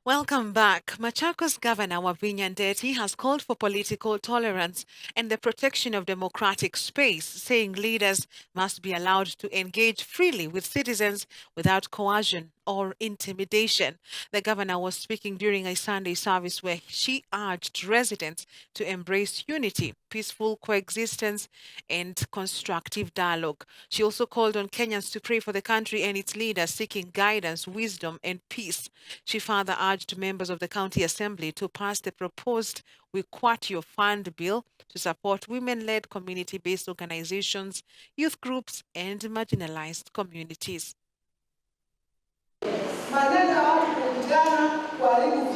Welcome back. Machakos Governor Wavinya Ndeti has called for political tolerance and the protection of democratic space, saying leaders must be allowed to engage freely with citizens without coercion or intimidation. The governor was speaking during a Sunday service where she urged residents to embrace unity, peaceful coexistence, and constructive dialogue. She also called on Kenyans to pray for the country and its leaders, seeking guidance, wisdom, and peace. She further urged members of the County Assembly to pass the proposed Wikwatio Fund bill to support women-led community-based organizations, youth groups, and marginalized communities. Maneno ya watu kukutana kuharibu